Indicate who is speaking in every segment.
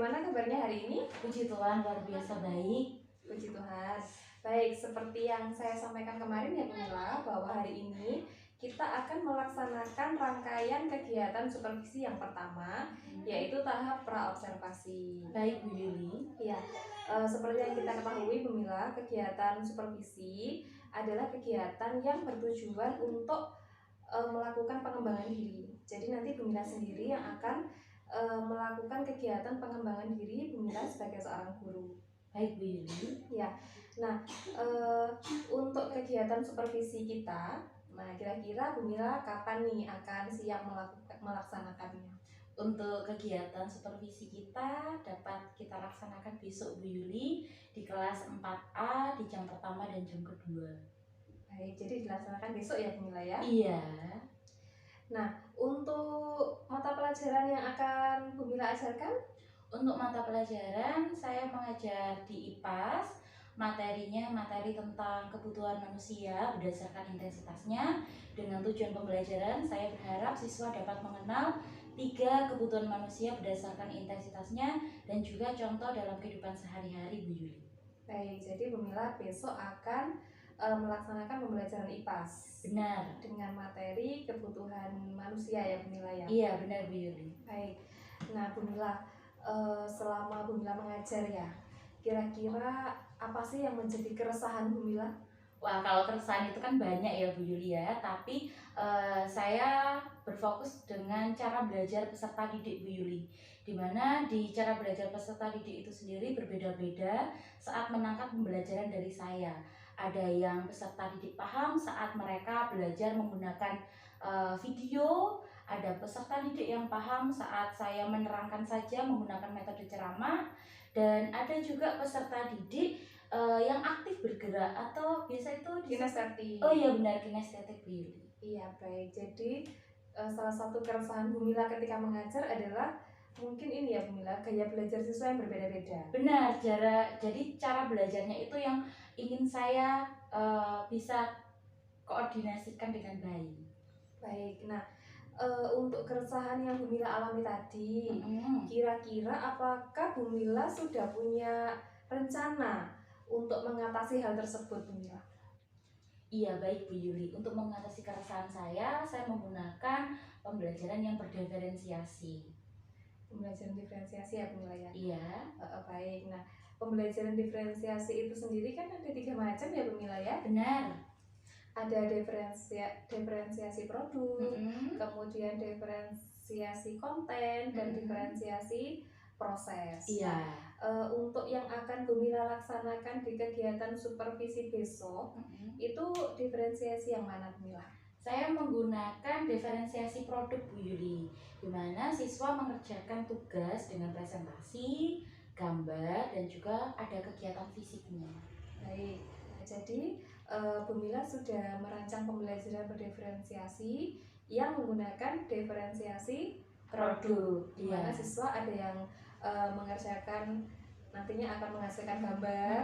Speaker 1: bagaimana kabarnya hari ini?
Speaker 2: Puji Tuhan, luar biasa baik.
Speaker 1: Puji Tuhan. Baik, seperti yang saya sampaikan kemarin ya Mila, bahwa hari ini kita akan melaksanakan rangkaian kegiatan supervisi yang pertama, yaitu tahap praobservasi.
Speaker 2: Baik Bu Yuli.
Speaker 1: Ya, seperti yang kita ketahui Bu Mila, kegiatan supervisi adalah kegiatan yang bertujuan untuk melakukan pengembangan diri. Jadi nanti Bu Mila sendiri yang akan melakukan kegiatan pengembangan diri Bu Mila sebagai seorang guru.
Speaker 2: Baik Bu Yuli.
Speaker 1: Ya, nah untuk kegiatan supervisi kita, nah kira-kira Bu Mila kapan nih akan siap melaksanakannya?
Speaker 2: Untuk kegiatan supervisi kita dapat kita laksanakan besok Bu Yuli di kelas 4A di jam pertama dan jam kedua.
Speaker 1: Baik, jadi dilaksanakan besok ya Bu Mila ya?
Speaker 2: Iya.
Speaker 1: Nah, untuk mata pelajaran yang akan Bu Mila ajarkan?
Speaker 2: Untuk mata pelajaran saya mengajar di IPAS. Materinya materi tentang kebutuhan manusia berdasarkan intensitasnya. Dengan tujuan pembelajaran, saya berharap siswa dapat mengenal 3 kebutuhan manusia berdasarkan intensitasnya dan juga contoh dalam kehidupan sehari-hari Bu Yuli.
Speaker 1: Baik, jadi Bu Mila besok akan melaksanakan pembelajaran IPAS.
Speaker 2: Benar.
Speaker 1: Dengan materi kebutuhan manusia ya Bu Mila ya?
Speaker 2: Iya benar Bu Yuli.
Speaker 1: Baik, nah Bu Mila, selama Bu Mila mengajar ya, kira-kira apa sih yang menjadi keresahan Bu Mila?
Speaker 2: Wah, kalau keresahan itu kan banyak ya Bu Yuli ya, tapi saya berfokus dengan cara belajar peserta didik Bu Yuli, dimana di cara belajar peserta didik itu sendiri berbeda-beda saat menangkap pembelajaran dari saya. Ada yang peserta didik paham saat mereka belajar menggunakan video, ada peserta didik yang paham saat saya menerangkan saja menggunakan metode ceramah, dan ada juga peserta didik yang aktif bergerak atau biasa itu
Speaker 1: kinestetik.
Speaker 2: Oh iya benar, kinestetik Bu Yuli.
Speaker 1: Iya baik, jadi salah satu keresahan Bu Mila ketika mengajar adalah mungkin ini ya Bu Mila, gaya belajar siswa yang berbeda-beda.
Speaker 2: Benar, jadi cara belajarnya itu yang ingin saya bisa koordinasikan dengan baik.
Speaker 1: Baik, nah untuk keresahan yang Bu Mila alami tadi, kira-kira apakah Bu Mila sudah punya rencana untuk mengatasi hal tersebut Bu Mila?
Speaker 2: Iya baik Bu Yuli, untuk mengatasi keresahan saya menggunakan pembelajaran yang berdiferensiasi.
Speaker 1: Pembelajaran diferensiasi ya Bu Mila ya?
Speaker 2: Iya.
Speaker 1: Baik, nah pembelajaran diferensiasi itu sendiri kan ada 3 macam ya Bu Mila ya?
Speaker 2: Benar.
Speaker 1: Ada diferensiasi produk, kemudian diferensiasi konten, dan diferensiasi proses.
Speaker 2: Iya.
Speaker 1: Untuk yang akan Bu Mila laksanakan di kegiatan supervisi besok, itu diferensiasi yang mana Bu Mila?
Speaker 2: Saya menggunakan diferensiasi produk Bu Yuli, di mana siswa mengerjakan tugas dengan presentasi, gambar, dan juga ada kegiatan fisiknya.
Speaker 1: Baik, jadi Bu Mila sudah merancang pembelajaran berdiferensiasi yang menggunakan diferensiasi produk, di mana siswa ada yang mengerjakan nantinya akan menghasilkan gambar,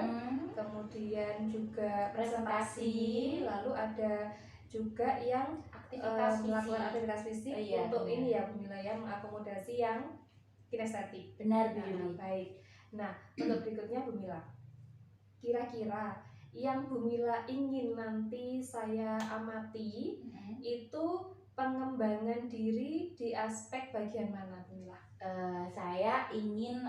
Speaker 1: kemudian juga presentasi, lalu ada juga yang melakukan aktivitas fisik untuk benar. Ini ya Bu Mila ya, mengakomodasi yang kinestetik.
Speaker 2: Benar Bu Yuli.
Speaker 1: Baik, nah untuk berikutnya Bu Mila, kira-kira yang Bu Mila ingin nanti saya amati itu pengembangan diri di aspek bagian mana Bu Mila?
Speaker 2: Saya ingin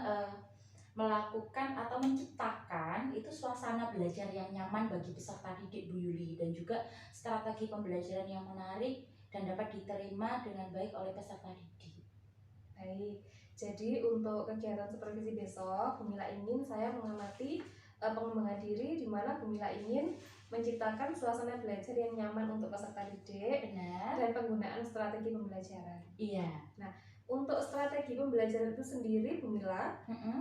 Speaker 2: melakukan atau menciptakan itu suasana belajar yang nyaman bagi peserta didik Bu Yuli, dan juga strategi pembelajaran yang menarik dan dapat diterima dengan baik oleh peserta didik.
Speaker 1: Baik, jadi untuk kegiatan supervisi besok Bu Mila ingin saya mengamati pengembangan diri, di mana Bu Mila ingin menciptakan suasana belajar yang nyaman untuk peserta didik. Benar. Dan penggunaan strategi pembelajaran.
Speaker 2: Iya.
Speaker 1: Nah, untuk strategi pembelajaran itu sendiri Bu Mila,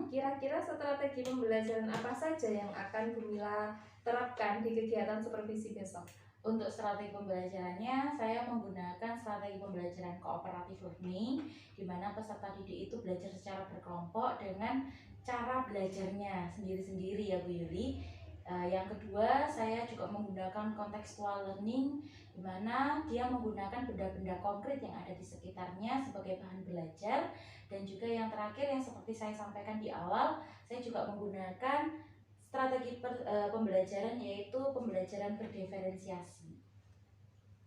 Speaker 1: kira-kira strategi pembelajaran apa saja yang akan Bu Mila terapkan di kegiatan supervisi besok?
Speaker 2: Untuk strategi pembelajarannya, saya menggunakan strategi pembelajaran cooperative learning, di mana peserta didik itu belajar secara berkelompok dengan cara belajarnya sendiri-sendiri ya Bu Yuli. Yang kedua, saya juga menggunakan contextual learning, di mana dia menggunakan benda-benda konkret yang ada di sekitarnya sebagai bahan belajar, Dan juga yang terakhir yang seperti saya sampaikan di awal, saya juga menggunakan strategi pembelajaran, yaitu pembelajaran berdiferensiasi.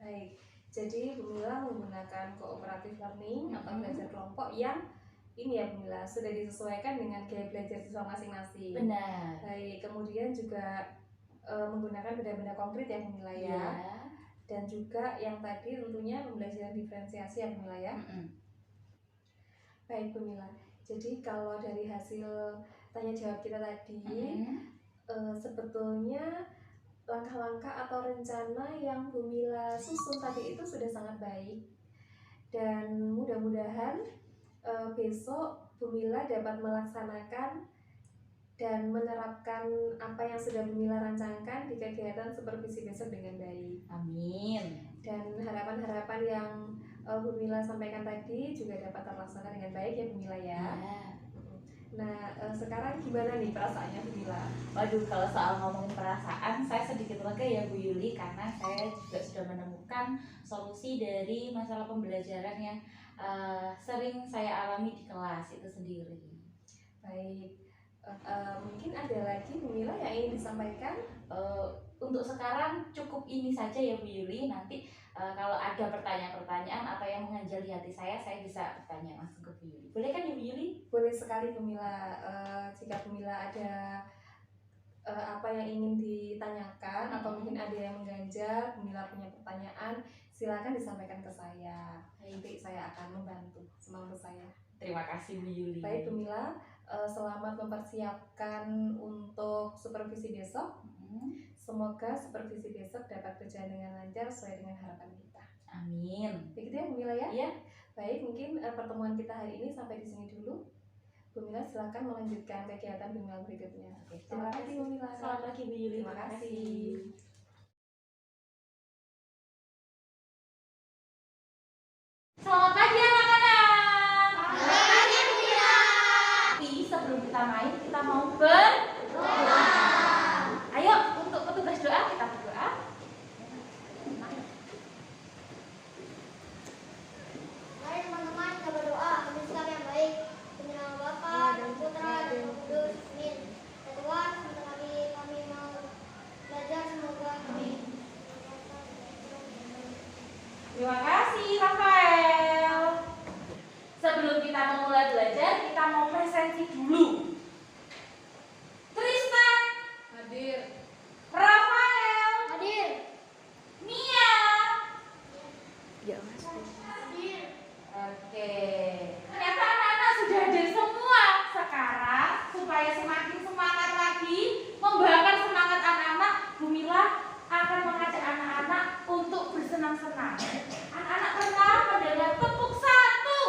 Speaker 1: Baik, jadi Bu Mila menggunakan cooperative learning atau belajar kelompok yang ini ya Bu Mila, sudah disesuaikan dengan gaya belajar siswa masing-masing.
Speaker 2: Benar.
Speaker 1: Baik, kemudian juga menggunakan benda-benda konkret ya Bu Mila ya. Dan juga yang tadi tentunya pembelajaran diferensiasi ya Bu Mila ya. Baik Bu Mila, jadi kalau dari hasil tanya jawab kita tadi, sebetulnya langkah-langkah atau rencana yang Bu Mila susun tadi itu sudah sangat baik. Dan mudah-mudahan besok Bu Mila dapat melaksanakan dan menerapkan apa yang sudah Bu Mila rancangkan di kegiatan supervisi besok dengan baik.
Speaker 2: Amin.
Speaker 1: Dan harapan-harapan yang Bu Mila sampaikan tadi juga dapat terlaksana dengan baik ya Bu Mila ya. Nah, sekarang gimana nih perasaannya Bu Mila?
Speaker 2: Waduh, kalau soal ngomongin perasaan, saya sedikit lega ya Bu Yuli, karena saya juga sudah menemukan solusi dari masalah pembelajaran yang sering saya alami di kelas itu sendiri.
Speaker 1: Baik, mungkin ada lagi Bu Mila yang ingin disampaikan?
Speaker 2: Untuk sekarang cukup ini saja ya Bu Yuli. Nanti kalau ada pertanyaan-pertanyaan atau yang mengganjal di hati saya bisa bertanya langsung ke Bu Yuli. Boleh kan ya Bu Yuli?
Speaker 1: Boleh sekali Bu Mila. Jika Bu Mila ada apa yang ingin ditanyakan atau mungkin ada yang mengganjal, Bu Mila punya pertanyaan, silakan disampaikan ke saya. Nanti saya akan membantu semampu saya.
Speaker 2: Terima kasih Bu Yuli.
Speaker 1: Baik Bu Mila, selamat mempersiapkan untuk supervisi besok. Semoga supervisi besok dapat berjalan dengan lancar sesuai dengan harapan kita.
Speaker 2: Amin.
Speaker 1: Begitu ya Bu Mila ya?
Speaker 2: Iya.
Speaker 1: Baik, mungkin pertemuan kita hari ini sampai di sini dulu. Bu Mila silakan melanjutkan kegiatan Bu Mila berikutnya. Terima kasih Bu Mila.
Speaker 2: Selamat pagi Bu Yuli.
Speaker 1: Terima kasih.
Speaker 2: Selamat pagi anak-anak.
Speaker 3: Selamat pagi Bu Mila.
Speaker 2: Tapi sebelum kita main, kita mau berdoa. Ayo, untuk petugas doa kita berdoa.
Speaker 3: Mari teman-teman kita berdoa meminta yang baik. Demi nama Bapa dan Putra dan Roh Kudus. Amin. Ya Tuhan, sebentar lagi kami mau belajar, semoga amin.
Speaker 2: Terima kasih Rafael. Sebelum kita memulai belajar, kita mau presensi dulu. Tristan
Speaker 1: Hadir.
Speaker 2: Rafael,
Speaker 3: Hadir.
Speaker 2: Mia.
Speaker 1: Ya.
Speaker 3: Hadir.
Speaker 2: Oke. Ternyata anak-anak sudah hadir semua. Sekarang supaya semakin semangat lagi, membakar semangat anak-anak, Bu Mila akan mengajak anak-anak untuk bersenang-senang. Anak-anak pernah mendengar tepuk satu?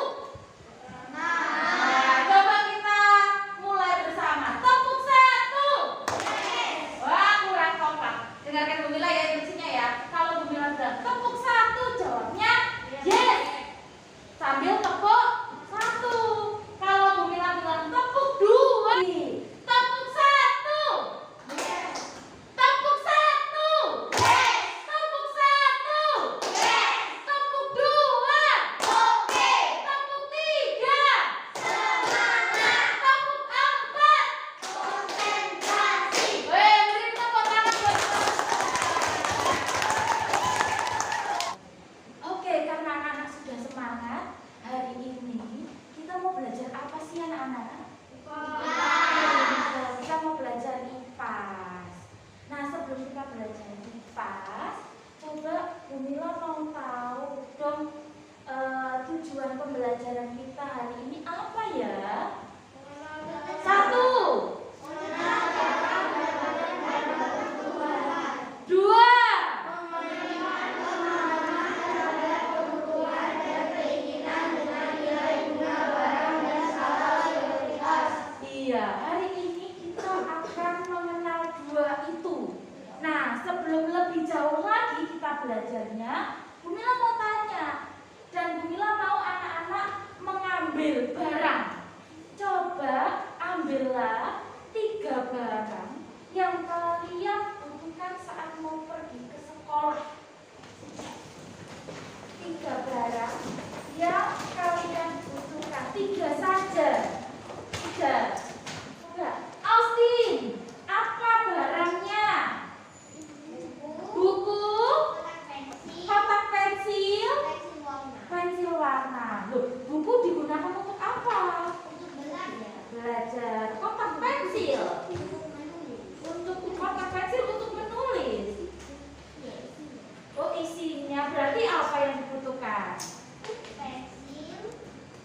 Speaker 2: Nah, coba kita mulai bersama. Tepuk satu. Wah, kurang kompak. Dengarkan Bu Mila ya instruksinya ya. Kalau Bu Mila bilang tepuk satu, jawabnya yes. Sambil tepuk satu. Kalau Bu Mila bilang tepuk dua, tepuk satu. Tepuk satu. Tepuk satu. Tepuk dua. Tepuk tiga. Tepuk empat. Weh, beri tepuk tangan buat Oke, karena anak-anak sudah semangat, hari ini kita mau belajar apa sih anak-anak? Kita mau belajar IPAS. Nah, sebelum kita belajar IPAS, coba Bu Mila mau tahu dong tujuan pembelajaran kita hari ini apa ya? Satu, dua, iya, hari ini kita akan mengenal dua itu. Nah, sebelum lebih jauh lagi kita belajarnya, Bu Mila mau tanya, dan Bu Mila mau anak-anak mengambil barang. Coba ambillah 3 barang yang kalian butuhkan saat mau pergi ke sekolah. 3 barang yang kalian butuhkan. 3 saja. pensil. Untuk kotak pensil untuk menulis. Oh, isinya berarti apa yang dibutuhkan?
Speaker 3: Pensil,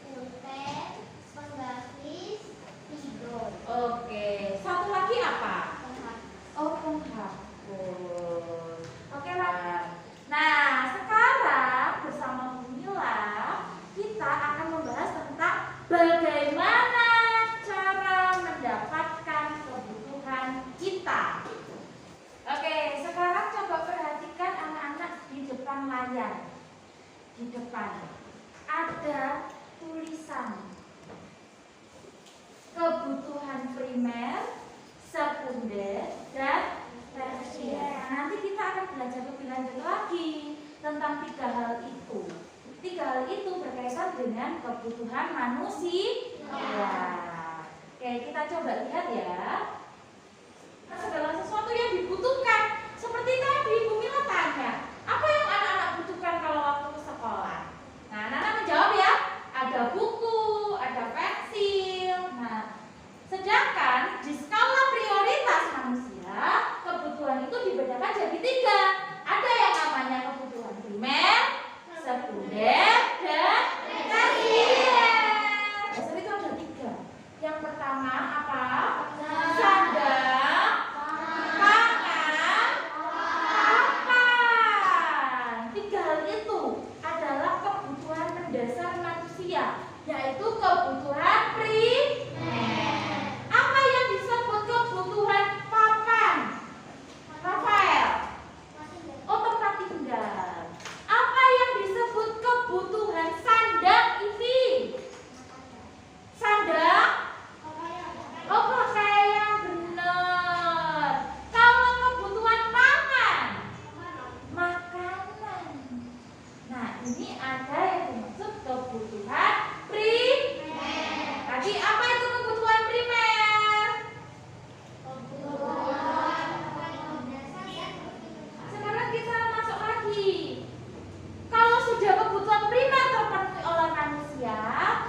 Speaker 3: pulpen, penggaris, spidol.
Speaker 2: Oke, satu lagi apa?
Speaker 3: Penghapus.
Speaker 2: Oh, penghapus. Oke lah. Nah, sekarang bersama Bu Mila kita akan membahas tentang bagaimana cara mendapatkan kebutuhan kita. Oke, sekarang coba perhatikan anak-anak di depan layar. Di depan ada tulisan kebutuhan primer, sekunder, dan tersier. Nah, nanti kita akan belajar lebih lanjut lagi tentang 3 hal itu. 3 hal itu berkaitan dengan kebutuhan manusia. Oke, kita coba lihat ya. Segala sesuatu yang dibutuhkan. Seperti tadi Bu Mila tanya, apa yang anak-anak butuhkan kalau waktu ke sekolah? Nah, anak-anak menjawab ya, ada buku, ada pensil. Nah, sedangkan di skala prioritas manusia, kebutuhan itu dibedakan jadi 3. Ada yang namanya kebutuhan primer, sekunder, dan tersier. Dasar itu ada 3. Yang pertama apa? Sandang, pangan, papan. 3 hal itu adalah kebutuhan mendasar manusia, yaitu kebutuhan primer. Apa yang disebut kebutuhan papan? Rafael. Oh, tempat tinggal. Apa yang disebut kebutuhan sandang ini? Sandang? Oh, pakaian, benar. Kalau kebutuhan pangan? Makanan. Nah, ini ada yang dimaksud kebutuhan primer. Tadi apa itu kebutuhan primer? Sekarang kita masuk lagi. Kalau sudah kebutuhan primer terpenuhi oleh manusia,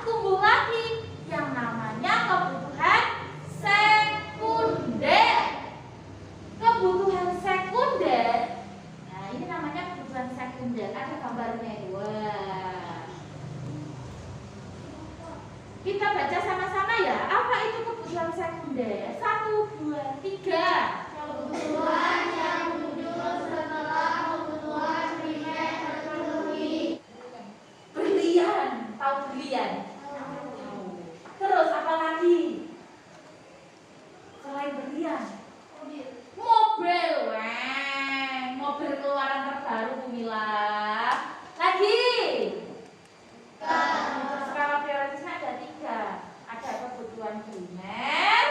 Speaker 2: tumbuh lagi yang namanya kebutuhan sekunder. Kebutuhan sekunder. Nah, ini namanya kebutuhan sekunder. Ada gambarnya itu. Wah. Kita baca sama-sama ya. Apa itu kebutuhan sekunder? 1, 2, 3.
Speaker 3: Kebutuhan yang muncul setelah kebutuhan primer terpenuhi.
Speaker 2: Berlian. Tahu berlian? Terus apa lagi? Selain berlian? Mobil. Wah, mobil keluaran terbaru Bu Mila. Lagi? Skala prioritasnya ada 3. Ada kebutuhan primer,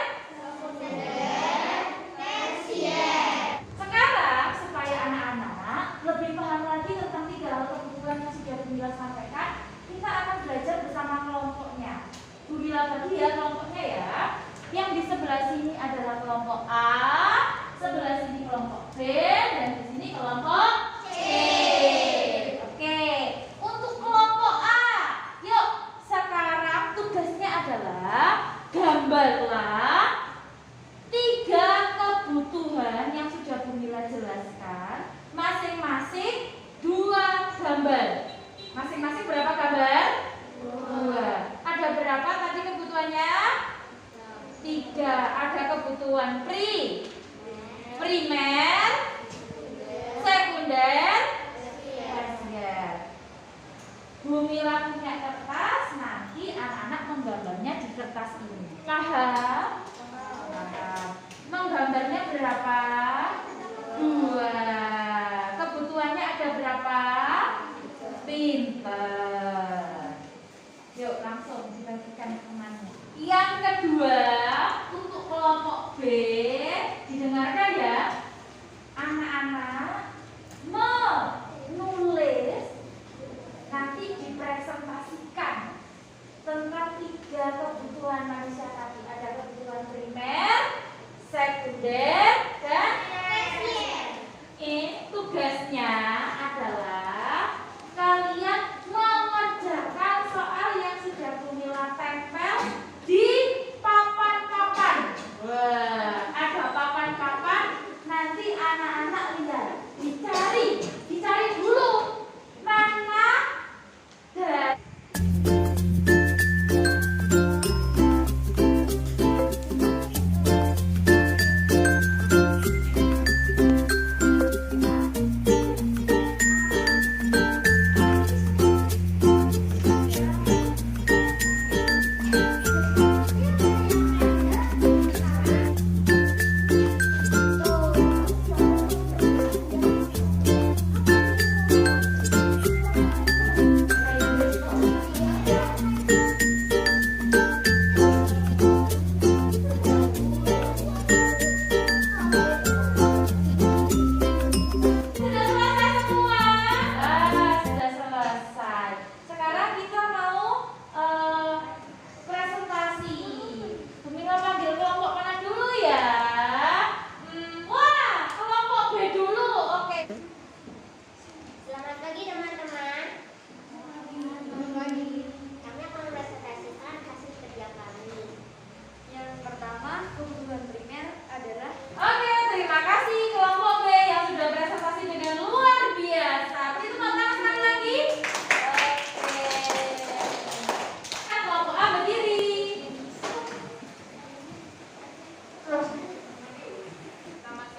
Speaker 2: sekarang supaya anak-anak lebih paham lagi tentang 3 hal kebutuhan yang sudah Bu Mila sampaikan, kita akan belajar bersama kelompoknya. Bu Mila bagi ya kelompoknya ya. Yang di sebelah sini adalah kelompok A, sebelah sini kelompok B, dan di sini kelompok C. Oke, untuk kelompok A, yuk sekarang tugasnya adalah gambarlah 3 kebutuhan yang sudah Bu Mila jelaskan, masing-masing 2 gambar. Masing-masing berapa gambar? 2. Ada berapa tadi kebutuhannya? 3. Ada kebutuhan primer, sekunder, tersier. Bu Mila punya kertas, nanti anak-anak menggambarnya di kertas ini. Paham? Paham. Menggambarnya berapa? 2. Kebutuhannya ada berapa? Pinter. Yuk langsung dibagikan temannya. Yang kedua, untuk kelompok B, didengarkan ya. Anak-anak menulis, nanti dipresentasikan tentang 3 kebutuhan manusia tadi. Ada kebutuhan primer, sekunder, dan tersier. Ini tugasnya adalah kalian mengerjakan soal yang sudah Bu Mila tempel di papan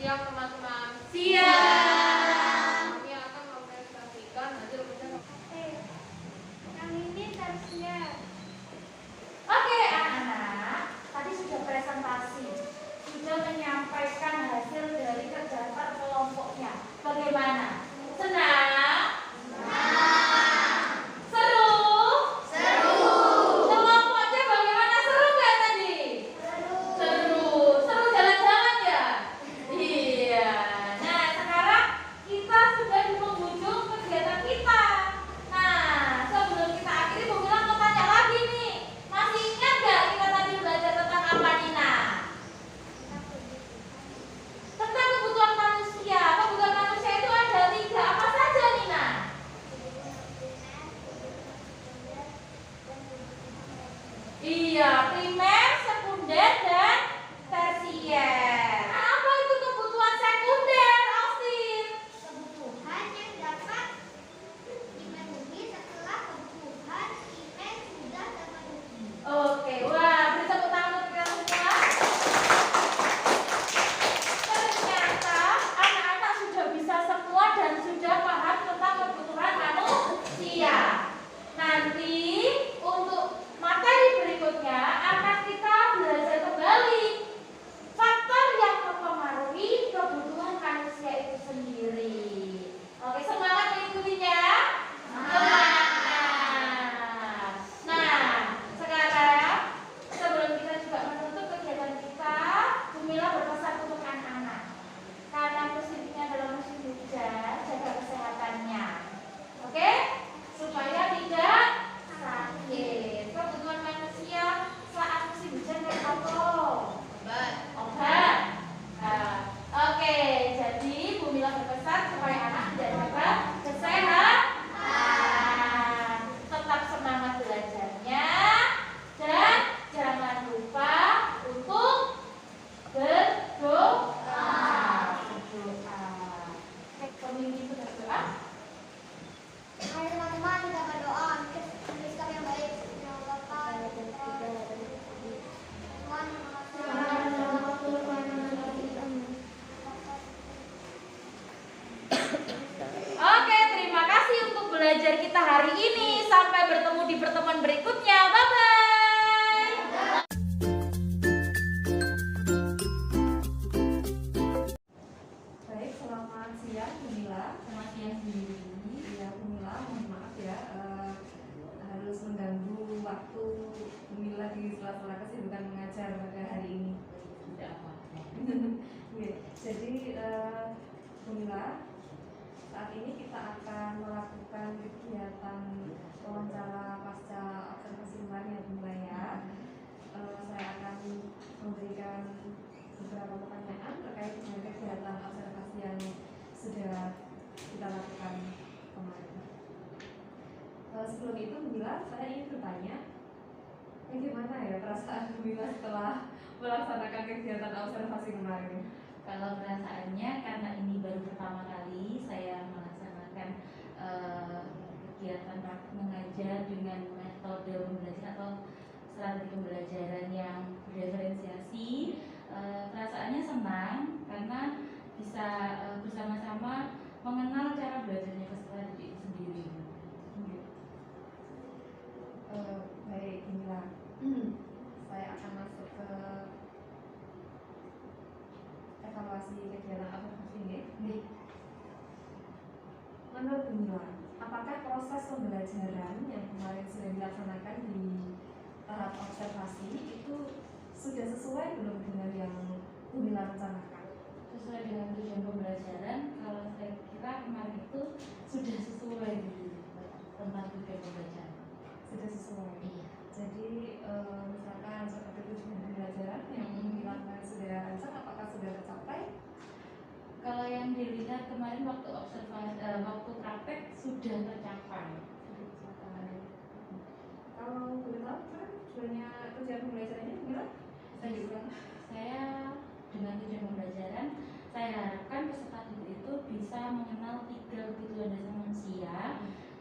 Speaker 4: siang teman-teman.
Speaker 2: Siang.
Speaker 4: Kami akan mempresentasikan hasil presentasi.
Speaker 3: Yang ini harusnya
Speaker 2: Oke anak-anak, tadi sudah presentasi, sudah menyampaikan hasil dari kegiatan kelompoknya. Bagaimana? Senang? Seru? Kelompoknya bagaimana? Seru nggak tadi? Seru jalan-jalan ya? Iya. Nah sekarang kita sudah di penghujung kegiatan kita. Nah sebelum kita akhiri, Bu Mila mau tanya lagi nih. Masih ingat nggak kita tadi belajar tentang apa, Nina? Tentang kebutuhan manusia. Kebutuhan manusia itu ada 3. Apa saja, Nina? Iya, primer, sekunder, dan tersier. Nah, apa itu kebutuhan sekunder, Austin?
Speaker 3: kebutuhan yang dapat dipenuhi setelah kebutuhan primer sudah terpenuhi.
Speaker 2: Oke, wah, beri tepuk tangan untuk kita semua. Ternyata anak-anak sudah bisa semua dan sudah paham tentang kebutuhan manusia. Nanti untuk materi berikutnya akan kita belajar kembali faktor yang mempengaruhi kebutuhan manusia itu sendiri. Oke, semangat mengikutinya. Semangat. Nah, sekarang sebelum kita juga menutup kegiatan kita, Bu Mila berpesan untuk anak-anak. Karena musim ini adalah musim hujan, jaga kesehatannya. Oke? Supaya tidak sakit. Kebutuhan manusia saat musim hujan kayak apa? Obat. Nah, oke, jadi Bu Mila berpesan supaya anak menjaga kesehatan. Tetap semangat belajarnya dan jangan lupa untuk berdoa. Pemimpin sudah berdoa.
Speaker 3: Hai teman-teman, kita berdoa. Menulis kami yang baik. Ya Bapa, Tuhan,
Speaker 2: Oke, terima kasih untuk belajar kita hari ini. Sampai bertemu di pertemuan berikutnya. Bye-bye.
Speaker 1: Baik, selamat siang Bu Mila.
Speaker 2: Selamat siang sendiri.
Speaker 1: Iya Bu Mila, mohon maaf ya harus mengganggu waktu Bu Mila di sela-sela kesibukan mengajar pada hari ini.
Speaker 2: Tidak apa-apa.
Speaker 1: Iya, jadi Bu Mila, saat ini kita akan melakukan kegiatan wawancara pasca observasi kemarin ya Bu Mila ya. Saya akan memberikan beberapa pertanyaan terkait dengan kegiatan observasi yang sudah kita lakukan kemarin. Sebelum itu Bu Mila, saya ingin bertanya, bagaimana ya perasaan Bu Mila setelah melaksanakan kegiatan observasi kemarin?
Speaker 2: Kalau perasaannya, karena ini baru pertama kali saya melaksanakan kegiatan praktik mengajar dengan metode pembelajaran atau strategi pembelajaran yang berdiferensiasi, perasaannya senang karena bisa bersama-sama mengenal cara belajarnya peserta didik itu sendiri.
Speaker 1: Baik, Bu Mila. Saya akan masuk ke evaluasi kegiatan observasi ini. Menurut Bu Mila, apakah proses pembelajaran yang kemarin sudah dilaksanakan di tahap observasi itu sudah sesuai belum dengan yang Bu Mila rencanakan?
Speaker 2: Sesuai dengan tujuan pembelajaran, kalau saya kira kemarin itu sudah sesuai tentang tujuan pembelajaran.
Speaker 1: Sudah sesuai.
Speaker 2: Iya.
Speaker 1: Jadi misalkan seperti tujuan pembelajaran yang Bu Mila kemarin sudah rancang, apakah sudah tercapai?
Speaker 2: Kalau yang dilihat kemarin waktu observasi, waktu praktek sudah tercapai.
Speaker 1: Kalau boleh tahu kan tujuan pembelajarannya Bu Mila? Saya diulang.
Speaker 2: Saya dengan tujuan pembelajaran, saya harapkan peserta didik itu bisa mengenal 3 kebutuhan dasar manusia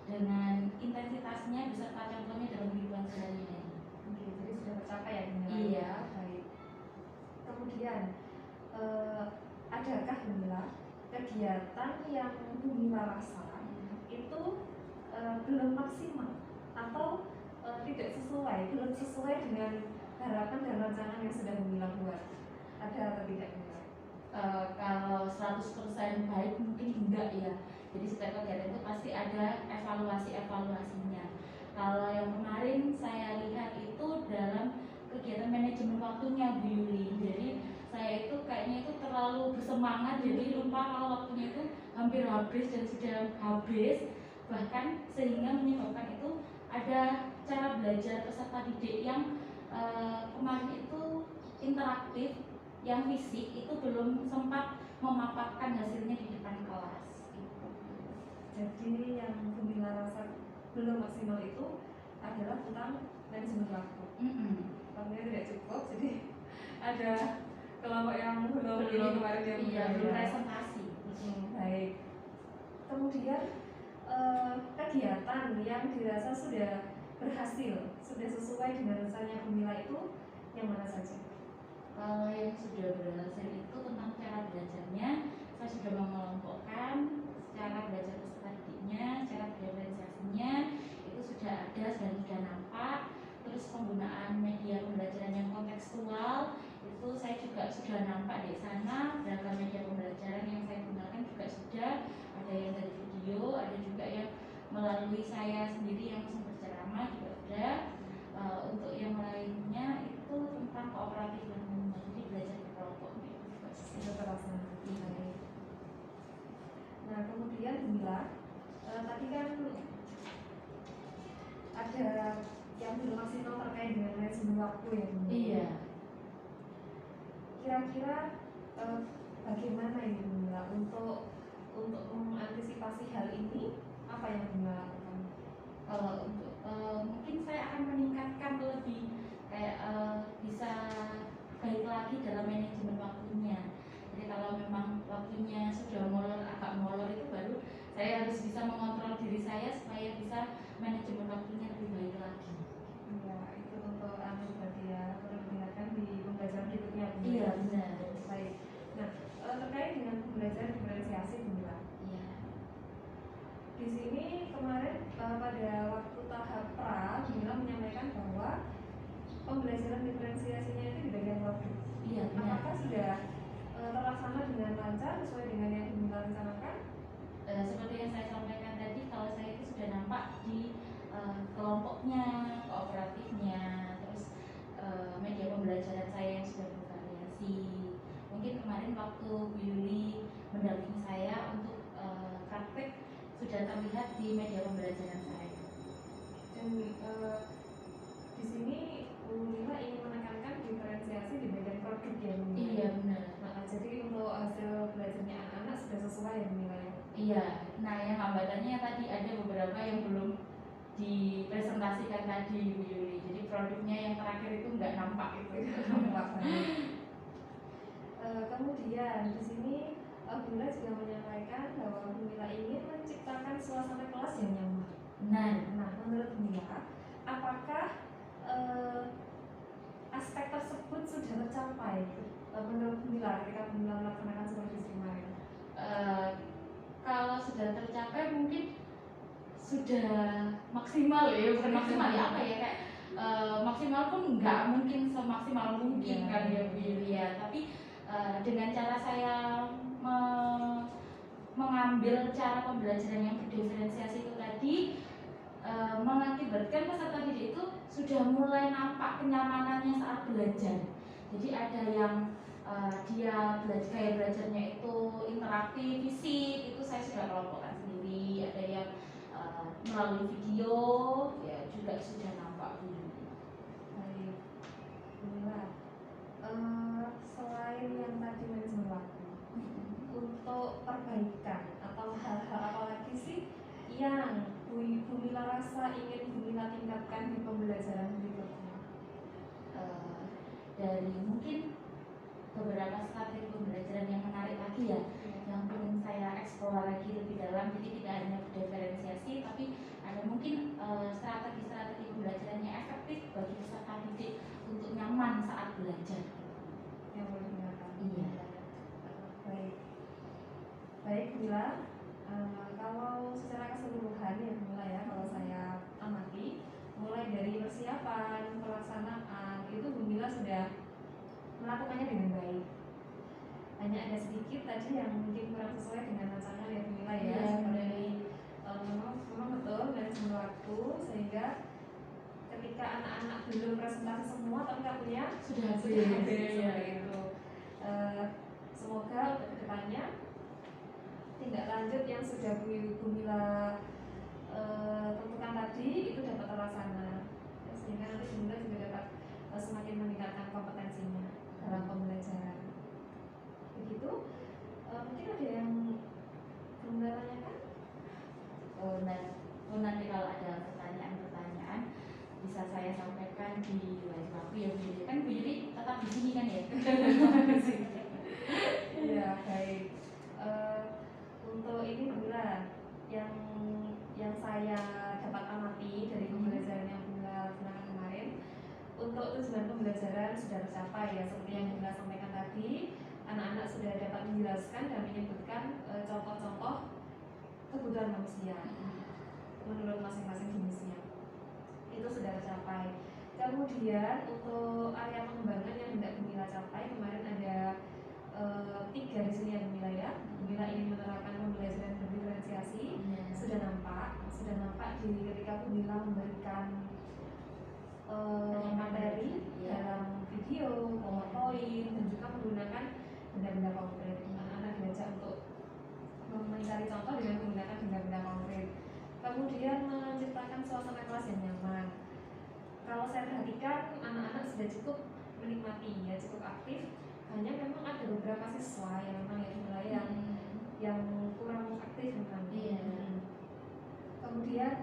Speaker 2: dengan intensitasnya beserta contohnya dalam kehidupan sehari-hari.
Speaker 1: Oke, jadi sudah tercapai ya Bu Mila?
Speaker 2: Iya.
Speaker 1: Baik. Kemudian ada adakah Bumila kegiatan yang Bumila rasa itu belum maksimal atau tidak sesuai, belum sesuai dengan harapan dan rancangan yang sudah Bumila buat? Ada atau tidak Bumila?
Speaker 2: Kalau 100% baik mungkin enggak ya. Jadi setiap kegiatan itu pasti ada evaluasinya. Kalau yang kemarin saya lihat itu dalam kegiatan manajemen waktunya Bu Yuli. Jadi saya itu kayaknya itu terlalu bersemangat, jadi lupa kalau waktunya itu hampir habis dan sudah habis, bahkan sehingga menyebabkan itu ada cara belajar peserta didik yang kemarin itu interaktif, yang fisik itu belum sempat memaparkan hasilnya di depan kelas.
Speaker 1: Jadi yang Bumila rasa belum maksimal itu adalah tentang manajemen waktu. Waktunya tidak cukup, jadi ada kelompok yang belum ini kemarin yang
Speaker 2: belum presentasi.
Speaker 1: Baik. Kemudian kegiatan yang dirasa sudah berhasil, sudah sesuai dengan rasanya Bumila itu yang mana saja?
Speaker 2: Kalau yang sudah berhasil itu tentang cara belajarnya, saya sudah mengelompokkan cara belajar peserta didiknya, cara diferensiasinya itu sudah ada dan sudah nampak. Terus penggunaan media pembelajaran yang kontekstual itu saya juga sudah nampak di sana. Beragam media pembelajaran yang saya gunakan juga sudah ada yang dari video, ada juga yang melalui saya sendiri yang langsung berceramah juga sudah. Untuk yang lainnya itu tentang kooperatif learning, jadi belajar berkelompok
Speaker 1: itu terlaksana. Nah kemudian Bumila tadi kan ada yang belum maksimal terkait dengan manajemen waktu ya Bumila.
Speaker 2: Iya.
Speaker 1: Kira-kira bagaimana ini Bumila untuk mengantisipasi hal ini, apa yang Bumila lakukan?
Speaker 2: Kalau untuk mungkin saya akan meningkatkan lebih kayak bisa baik lagi dalam manajemen waktunya. Jadi kalau memang waktunya sudah agak molor itu baru saya harus bisa mengontrol diri saya supaya bisa manajemen waktunya lebih baik lagi.
Speaker 1: Ya, itu untuk berarti ya, perlu diingatkan di pembelajaran berikutnya.
Speaker 2: Iya benar.
Speaker 1: Baik. Nah, terkait dengan pembelajaran diferensiasi Bumila.
Speaker 2: Iya.
Speaker 1: Di sini kemarin pada waktu tahap pra, Bumila menyampaikan bahwa pembelajaran diferensiasinya itu di bagian produk.
Speaker 2: Iya benar.
Speaker 1: Apakah sudah terlaksana dengan lancar sesuai dengan yang Bumila rencanakan?
Speaker 2: Seperti yang saya sampaikan tadi, kalau saya itu sudah nampak di kelompoknya, kooperatifnya, terus media pembelajaran saya yang sudah bervariasi. Mungkin kemarin waktu Bu Yuli mendampingi saya untuk praktek sudah terlihat di media pembelajaran saya.
Speaker 1: Dan di sini Bumila ingin menekankan diferensiasi di bagian produk ya Bumila.
Speaker 2: Iya benar.
Speaker 1: Nah, jadi untuk hasil belajarnya anak-anak sudah sesuai ya Bumila ya.
Speaker 2: Iya. Nah yang hambatannya tadi ada beberapa yang belum dipresentasikan tadi Bu Yuli. Jadi produknya yang terakhir itu nggak nampak itu.
Speaker 1: Nampak banget. Kemudian di sini Bumila juga menyampaikan bahwa Bumila ingin menciptakan suasana kelas yang nyaman. Nah, menurut Bumila, apakah aspek tersebut sudah tercapai menurut Bumila ketika Bumila melaksanakan supervisi kemarin?
Speaker 2: Kalau sudah tercapai mungkin sudah maksimal ya, bukan maksimal ya apa ya kayak maksimal pun nggak mungkin semaksimal mungkin kan ya Bu Yuli ya. Tapi dengan cara saya mengambil cara pembelajaran yang berdiferensiasi itu tadi mengakibatkan peserta didik itu sudah mulai nampak kenyamanannya saat belajar. Jadi ada yang dia gaya belajarnya itu interaktif, fisik, itu saya sudah kelompokkan sendiri. Ada yang melalui video, ya juga sudah nampak dulu.
Speaker 1: Baik, Bumila. Selain yang tadi manajemen waktu, untuk perbaikan atau hal-hal apa lagi sih yang Bumila rasa ingin Bumila tingkatkan di pembelajaran berikutnya?
Speaker 2: Dari mungkin beberapa strategi pembelajaran yang menarik lagi ya, yang ingin saya eksplor lagi lebih dalam. Jadi tidak hanya berdiferensiasi, tapi ada mungkin strategi-strategi pembelajaran yang efektif bagi peserta didik untuk nyaman saat belajar.
Speaker 1: Yang boleh digunakan.
Speaker 2: Iya.
Speaker 1: Baik. Bumila, kalau secara keseluruhan ya Bumila ya, kalau saya amati mulai dari persiapan, pelaksanaan itu Bumila sudah melakukannya dengan baik. Hanya ada sedikit tadi yang mungkin kurang sesuai dengan rencana ya Bumila ya,
Speaker 2: Iya,
Speaker 1: seperti memang betul manajemen waktu, sehingga ketika anak-anak belum presentasi semua tapi kakunya
Speaker 2: Sudah
Speaker 1: habis
Speaker 2: habis, ya.
Speaker 1: seperti itu. Semoga untuk kedepannya tindak lanjut yang sudah Bu Mila tentukan tadi itu dapat terlaksana, sehingga nanti Bu Mila juga dapat semakin meningkatkan kompetensinya dalam pembelajaran. Begitu. Mungkin ada yang belum Mila tanyakan?
Speaker 2: Nanti kalau ada pertanyaan-pertanyaan bisa saya sampaikan di lain waktu ya Bu Yuli. Kan Bu Yuli tetap di sini kan ya?
Speaker 1: Iya, baik. Untuk ini Bunda, yang saya dapat amati dari pembelajaran yang Bunda lakukan kemarin, untuk tujuan pembelajaran sudah tercapai ya, seperti yang Bunda sampaikan tadi. Anak-anak sudah dapat menjelaskan dan menyebutkan contoh-contoh kebutuhan manusia menurut masing-masing jenisnya. Itu sudah tercapai. Kemudian untuk area pengembangan yang hendak Bumila capai, kemarin ada 3 di sini ya Bumila ya. Bumila ingin menerapkan pembelajaran berdiferensiasi. Sudah nampak di ketika Bumila memberikan materi dalam video, PowerPoint, dan juga menggunakan benda-benda konkret. Anak-anak diajak untuk mencari contoh dengan menggunakan benda-benda konkret. Kemudian menciptakan suasana kelas yang nyaman. Kalau saya perhatikan anak-anak sudah cukup menikmati ya, cukup aktif. Hanya memang ada beberapa siswa yang memang yang kurang aktif memang. Kemudian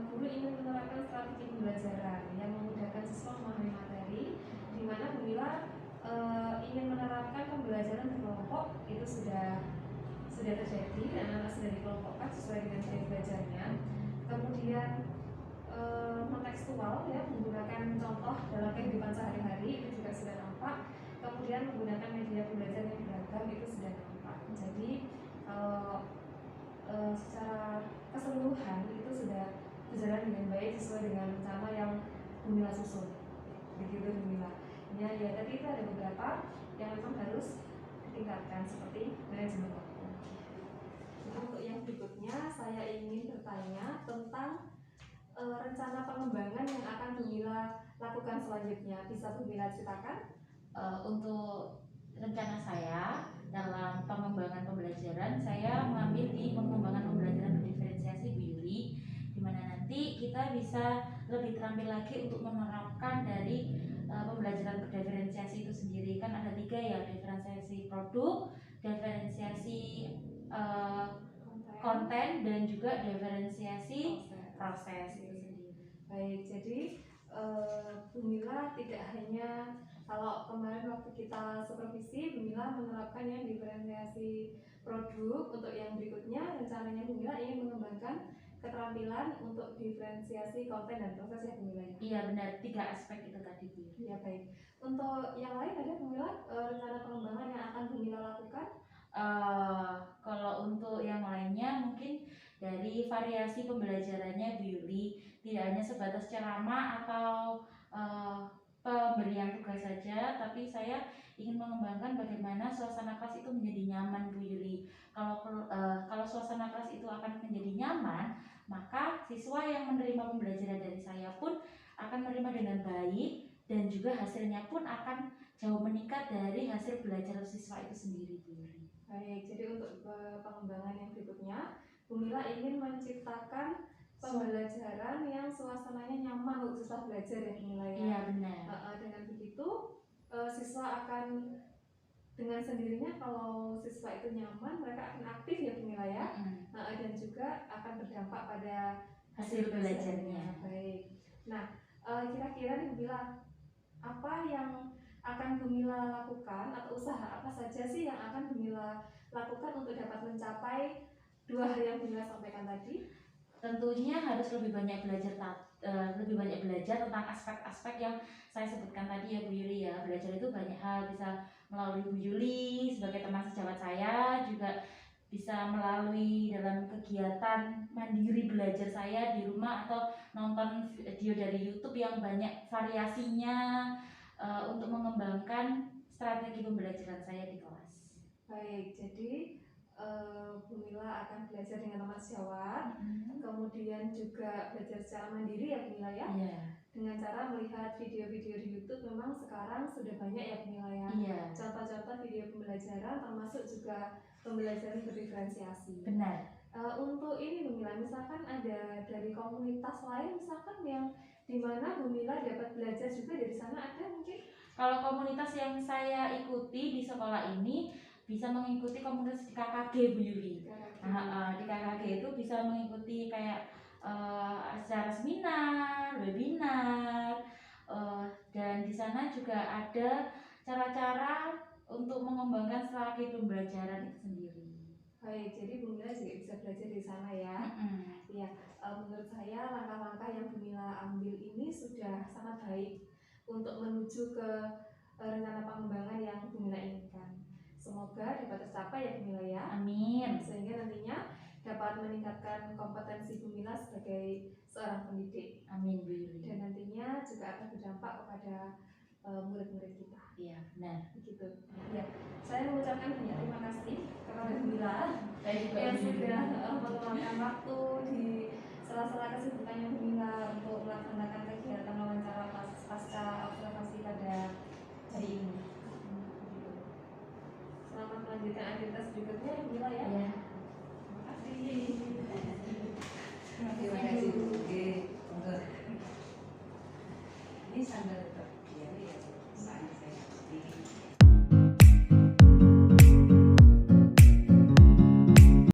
Speaker 1: guru ingin menerapkan strategi pembelajaran yang memudahkan siswa memahami materi, di mana Bumila ingin menerapkan pembelajaran berkelompok. Itu sudah terjadi, anak-anak sudah dikelompokkan sesuai dengan gaya belajarnya. Kemudian kontekstual ya, menggunakan contoh dalam kehidupan sehari-hari itu juga sudah nampak. Kemudian menggunakan media belajar yang beragam itu sudah nampak. Jadi secara keseluruhan itu sudah berjalan dengan baik sesuai dengan rencana yang Bumila susun. Begitu Bumila. Ya, tadi itu ada beberapa yang memang harus ditingkatkan seperti manajemen waktu. Untuk yang berikutnya saya ingin bertanya tentang rencana pengembangan yang akan Bumila lakukan selanjutnya. Bisa Bumila ceritakan?
Speaker 2: Untuk rencana saya dalam pengembangan pembelajaran, saya mengambil di pengembangan pembelajaran berdiferensiasi Bu Yuli, di mana nanti kita bisa lebih terampil lagi untuk menerapkan dari pembelajaran berdiferensiasi itu sendiri. Kan ada 3 ya, diferensiasi produk, diferensiasi konten, dan juga diferensiasi proses itu sendiri.
Speaker 1: Baik, jadi Bumila tidak hanya, kalau kemarin waktu kita supervisi, Bumila menerapkan yang diferensiasi produk. Untuk yang berikutnya rencananya Bumila ingin mengembangkan keterampilan untuk diferensiasi konten dan proses ya Bumila ya?
Speaker 2: Iya benar, 3 aspek itu tadi Bu.
Speaker 1: Ya baik. Untuk yang lain ada Bumila rencana pengembangan yang akan Bumila lakukan?
Speaker 2: Kalau untuk yang lainnya mungkin dari variasi pembelajarannya Bu Yuli, tidak hanya sebatas ceramah atau pemberian tugas saja, tapi saya ingin mengembangkan bagaimana suasana kelas itu menjadi nyaman Bu Yuli. Kalau suasana kelas itu akan menjadi nyaman, maka siswa yang menerima pembelajaran dari saya pun akan menerima dengan baik, dan juga hasilnya pun akan jauh meningkat dari hasil belajar siswa itu sendiri Bu Yuli.
Speaker 1: Baik, jadi untuk pengembangan yang berikutnya, Bumila ingin menciptakan pembelajaran yang suasananya nyaman untuk siswa belajar ya Bumila ya.
Speaker 2: Iya benar.
Speaker 1: Dengan begitu siswa akan dengan sendirinya, kalau siswa itu nyaman, mereka akan aktif ya Bumila ya. Dan juga akan berdampak pada
Speaker 2: hasil belajarnya.
Speaker 1: Baik. Nah, kira-kira nih Bumila, apa yang akan Bumila lakukan atau usaha apa saja sih yang akan Bumila lakukan untuk dapat mencapai 2 hal yang Bumila sampaikan tadi?
Speaker 2: Tentunya harus lebih banyak belajar tentang aspek-aspek yang saya sebutkan tadi ya Bu Yuli ya. Belajar itu banyak hal, bisa melalui Bu Yuli sebagai teman sejawat saya, juga bisa melalui dalam kegiatan mandiri belajar saya di rumah atau nonton video dari YouTube yang banyak variasinya untuk mengembangkan strategi pembelajaran saya di kelas.
Speaker 1: Baik, jadi Bu Mila akan belajar dengan teman sejawat, kemudian juga belajar secara mandiri ya Bu Mila ya.
Speaker 2: Iya.
Speaker 1: Dengan cara melihat video-video di YouTube. Memang sekarang sudah banyak ya Bu Mila ya.
Speaker 2: Iya.
Speaker 1: Contoh-contoh video pembelajaran termasuk juga pembelajaran berdiferensiasi.
Speaker 2: Benar.
Speaker 1: Untuk ini Bu Mila, misalkan ada dari komunitas lain misalkan yang dimana Bu Mila dapat belajar juga dari sana, ada mungkin?
Speaker 2: Kalau komunitas yang saya ikuti di sekolah ini bisa mengikuti komunitas di KKG Bu Yuli. Di KKG itu bisa mengikuti kayak acara seminar, webinar, dan di sana juga ada cara-cara untuk mengembangkan strategi pembelajaran itu sendiri.
Speaker 1: Baik, jadi Bu Mila juga bisa belajar di sana ya. Iya, menurut saya langkah-langkah yang Bu Mila ambil ini sudah sangat baik untuk menuju ke rencana pengembangan yang Bu Mila inginkan. Semoga dapat tercapai ya Bu Mila ya.
Speaker 2: Amin.
Speaker 1: Sehingga nantinya dapat meningkatkan kompetensi Bu Mila sebagai seorang pendidik.
Speaker 2: Amin Bu Yuli.
Speaker 1: Dan nantinya juga akan berdampak kepada murid-murid kita.
Speaker 2: Iya, benar.
Speaker 1: Begitu. Ya, saya mengucapkan banyak terima kasih kepada Bu Mila yang sudah meluangkan waktu di sela-sela kesibukannya Bu Mila untuk melaksanakan kegiatan wawancara pasca observasi pada hari ini. Selamat melanjutkan aktivitas berikutnya Bu Mila ya.
Speaker 2: Iya.
Speaker 1: Terima kasih.
Speaker 5: Terima kasih Bu. Oke, ini sandal.